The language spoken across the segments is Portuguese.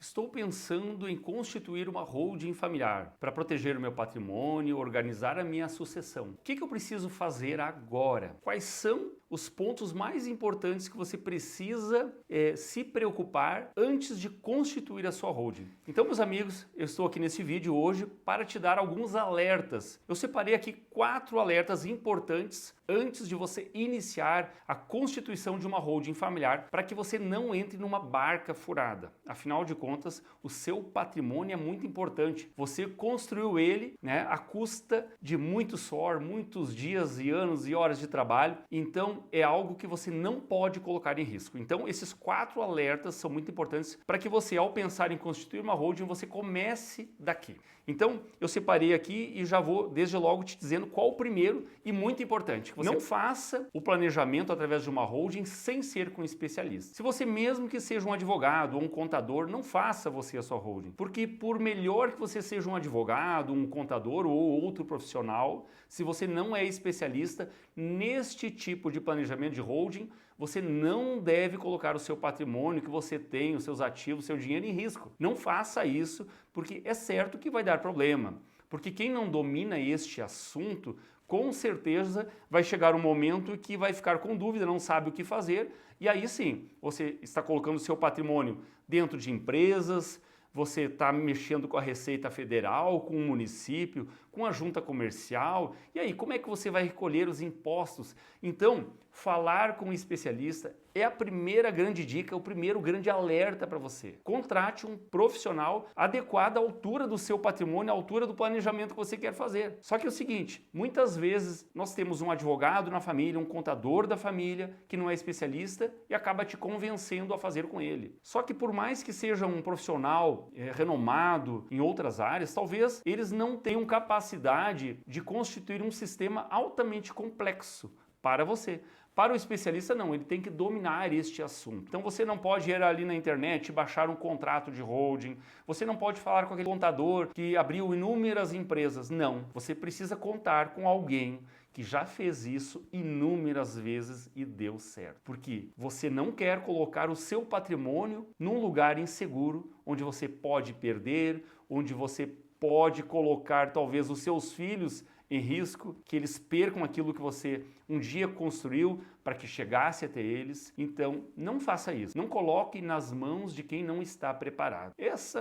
Estou pensando em constituir uma holding familiar para proteger o meu patrimônio, organizar a minha sucessão. O que eu preciso fazer agora? Quais são os pontos mais importantes que você precisa se preocupar antes de constituir a sua holding? Então, meus amigos, eu estou aqui nesse vídeo hoje para te dar alguns alertas. Eu separei aqui 4 alertas importantes antes de você iniciar a constituição de uma holding familiar para que você não entre numa barca furada. Afinal de contas, o seu patrimônio é muito importante. Você construiu ele, à custa de muito suor, muitos dias e anos e horas de trabalho. Então, é algo que você não pode colocar em risco. Então, esses 4 alertas são muito importantes para que você, ao pensar em constituir uma holding, você comece daqui. Então, eu separei aqui e já vou desde logo te dizendo qual o primeiro e muito importante. Você não faça o planejamento através de uma holding sem ser com um especialista. Se você mesmo que seja um advogado ou um contador, não faça você a sua holding. Porque por melhor que você seja um advogado, um contador ou outro profissional, se você não é especialista neste tipo de planejamento de holding, você não deve colocar o seu patrimônio que você tem, os seus ativos, o seu dinheiro em risco. Não faça isso, porque é certo que vai dar problema. Porque quem não domina este assunto, com certeza vai chegar um momento que vai ficar com dúvida, não sabe o que fazer, e aí sim, você está colocando o seu patrimônio dentro de empresas, você está mexendo com a Receita Federal, com o município, com a junta comercial, e aí como é que você vai recolher os impostos? Então, falar com um especialista é a primeira grande dica, o primeiro grande alerta para você. Contrate um profissional adequado à altura do seu patrimônio, à altura do planejamento que você quer fazer. Só que é o seguinte, muitas vezes nós temos um advogado na família, um contador da família, que não é especialista e acaba te convencendo a fazer com ele. Só que por mais que seja um profissional renomado em outras áreas, talvez eles não tenham capacidade de constituir um sistema altamente complexo para você. Para o especialista não, ele tem que dominar este assunto. Então você não pode ir ali na internet e baixar um contrato de holding, você não pode falar com aquele contador que abriu inúmeras empresas. Não, você precisa contar com alguém que já fez isso inúmeras vezes e deu certo. Porque você não quer colocar o seu patrimônio num lugar inseguro, onde você pode perder, onde você pode colocar talvez os seus filhos em risco, que eles percam aquilo que você um dia construiu para que chegasse até eles. Então, não faça isso. Não coloque nas mãos de quem não está preparado. Esse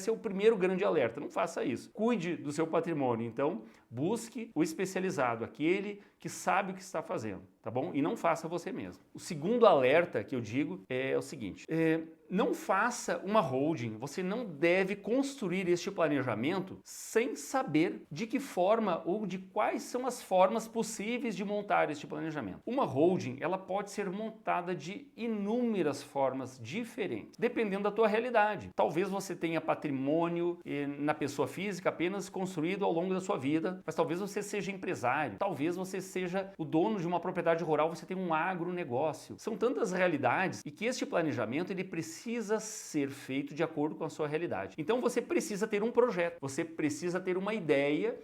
é o primeiro grande alerta. Não faça isso. Cuide do seu patrimônio. Então, busque o especializado, aquele que sabe o que está fazendo, tá bom? E não faça você mesmo. O segundo alerta que eu digo é o seguinte, não faça uma holding, você não deve construir este planejamento sem saber de que forma ou de quais são as formas possíveis de montar este planejamento. Uma holding, ela pode ser montada de inúmeras formas diferentes, dependendo da tua realidade. Talvez você tenha patrimônio na pessoa física apenas construído ao longo da sua vida, mas talvez você seja empresário, talvez você seja o dono de uma propriedade rural, você tem um agronegócio. São tantas realidades e que este planejamento ele precisa ser feito de acordo com a sua realidade. Então você precisa ter um projeto, você precisa ter uma ideia,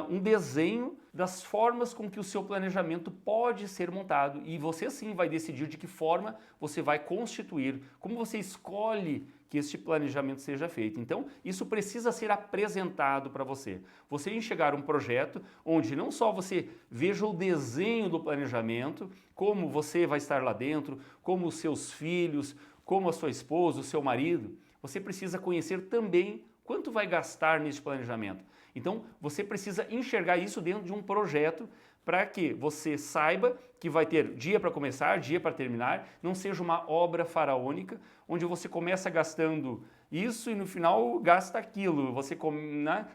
um desenho das formas com que o seu planejamento pode ser montado e você sim vai decidir de que forma você vai constituir, como você escolhe que este planejamento seja feito. Então, isso precisa ser apresentado para você. Você enxergar um projeto onde não só você veja o desenho do planejamento, como você vai estar lá dentro, como os seus filhos, como a sua esposa, o seu marido, você precisa conhecer também quanto vai gastar nesse planejamento. Então, você precisa enxergar isso dentro de um projeto para que você saiba que vai ter dia para começar, dia para terminar, não seja uma obra faraônica, onde você começa gastando isso e no final gasta aquilo. Você,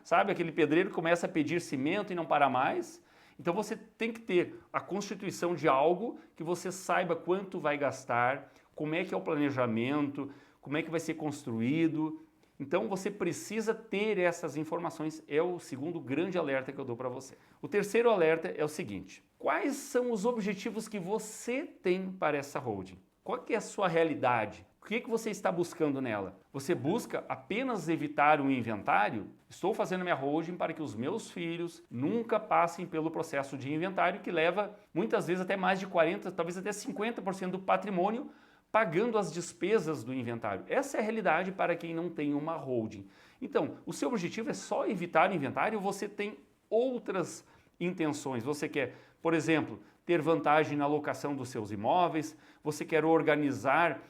sabe, aquele pedreiro começa a pedir cimento e não para mais. Então você tem que ter a constituição de algo que você saiba quanto vai gastar, como é que é o planejamento, como é que vai ser construído. Então você precisa ter essas informações, é o segundo grande alerta que eu dou para você. O terceiro alerta é o seguinte, quais são os objetivos que você tem para essa holding? Qual que é a sua realidade? O que você está buscando nela? Você busca apenas evitar um inventário? Estou fazendo minha holding para que os meus filhos nunca passem pelo processo de inventário que leva muitas vezes até mais de 40%, talvez até 50% do patrimônio pagando as despesas do inventário. Essa é a realidade para quem não tem uma holding. Então, o seu objetivo é só evitar o inventário ou você tem outras intenções? Você quer, por exemplo, ter vantagem na alocação dos seus imóveis, você quer organizar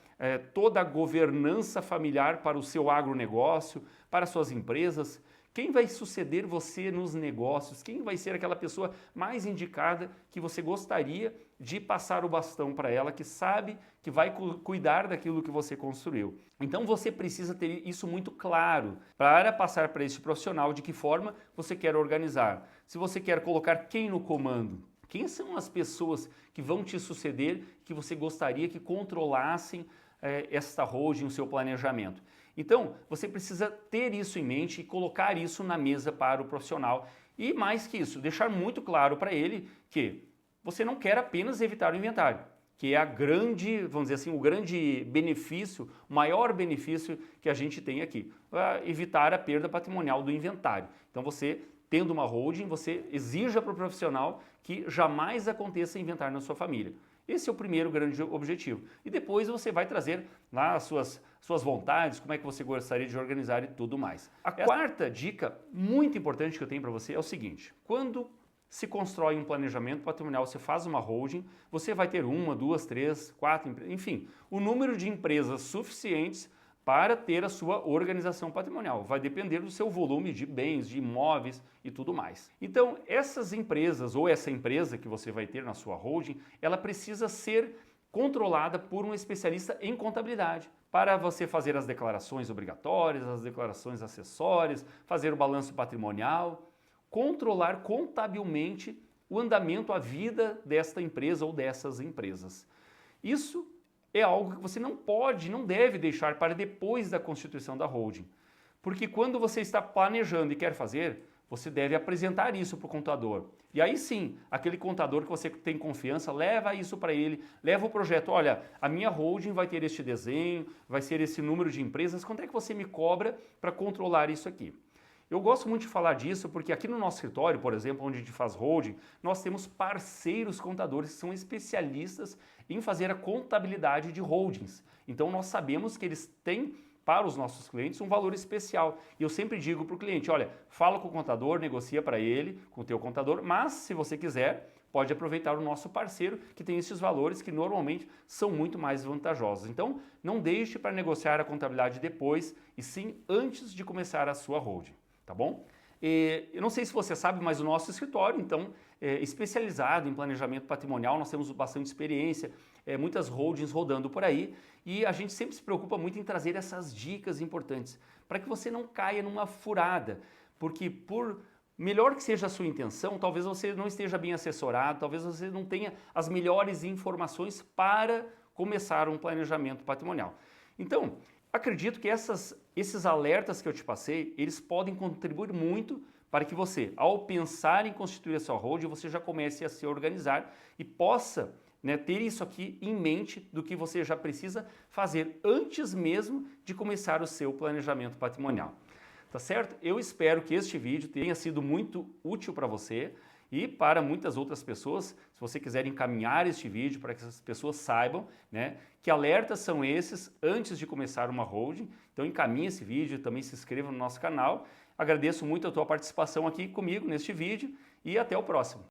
toda a governança familiar para o seu agronegócio, para suas empresas. Quem vai suceder você nos negócios? Quem vai ser aquela pessoa mais indicada que você gostaria de passar o bastão para ela, que sabe que vai cuidar daquilo que você construiu? Então você precisa ter isso muito claro para passar para este profissional de que forma você quer organizar. Se você quer colocar quem no comando, quem são as pessoas que vão te suceder, que você gostaria que controlassem esta holding, o seu planejamento? Então, você precisa ter isso em mente e colocar isso na mesa para o profissional. E mais que isso, deixar muito claro para ele que você não quer apenas evitar o inventário, que é a grande, vamos dizer assim, o grande benefício, o maior benefício que a gente tem aqui, evitar a perda patrimonial do inventário. Então você, tendo uma holding, você exija para o profissional que jamais aconteça inventário na sua família. Esse é o primeiro grande objetivo. E depois você vai trazer lá as suas vontades, como é que você gostaria de organizar e tudo mais. A quarta dica muito importante que eu tenho para você é o seguinte: quando se constrói um planejamento patrimonial, você faz uma holding, você vai ter uma, duas, três, quatro, enfim, o número de empresas suficientes para ter a sua organização patrimonial. Vai depender do seu volume de bens, de imóveis e tudo mais. Então, essas empresas ou essa empresa que você vai ter na sua holding, ela precisa ser controlada por um especialista em contabilidade para você fazer as declarações obrigatórias, as declarações acessórias, fazer o balanço patrimonial, controlar contabilmente o andamento, a vida desta empresa ou dessas empresas. Isso é algo que você não pode, não deve deixar para depois da constituição da holding. Porque quando você está planejando e quer fazer, você deve apresentar isso para o contador. E aí sim, aquele contador que você tem confiança, leva isso para ele, leva o projeto. Olha, a minha holding vai ter este desenho, vai ser esse número de empresas, quanto é que você me cobra para controlar isso aqui? Eu gosto muito de falar disso porque aqui no nosso escritório, por exemplo, onde a gente faz holding, nós temos parceiros contadores que são especialistas em fazer a contabilidade de holdings. Então nós sabemos que eles têm para os nossos clientes um valor especial. E eu sempre digo para o cliente, olha, fala com o contador, negocia para ele, com o teu contador, mas se você quiser, pode aproveitar o nosso parceiro que tem esses valores que normalmente são muito mais vantajosos. Então não deixe para negociar a contabilidade depois e sim antes de começar a sua holding. Tá bom? Eu não sei se você sabe, mas o nosso escritório, então, é especializado em planejamento patrimonial, nós temos bastante experiência, muitas holdings rodando por aí, e a gente sempre se preocupa muito em trazer essas dicas importantes, para que você não caia numa furada, porque por melhor que seja a sua intenção, talvez você não esteja bem assessorado, talvez você não tenha as melhores informações para começar um planejamento patrimonial. Então, acredito que esses alertas que eu te passei, eles podem contribuir muito para que você, ao pensar em constituir a sua holding, você já comece a se organizar e possa, né, ter isso aqui em mente do que você já precisa fazer antes mesmo de começar o seu planejamento patrimonial. Tá certo? Eu espero que este vídeo tenha sido muito útil para você e para muitas outras pessoas. Se você quiser encaminhar este vídeo para que essas pessoas saibam, né, que alertas são esses antes de começar uma holding, então encaminhe esse vídeo e também se inscreva no nosso canal. Agradeço muito a tua participação aqui comigo neste vídeo e até o próximo.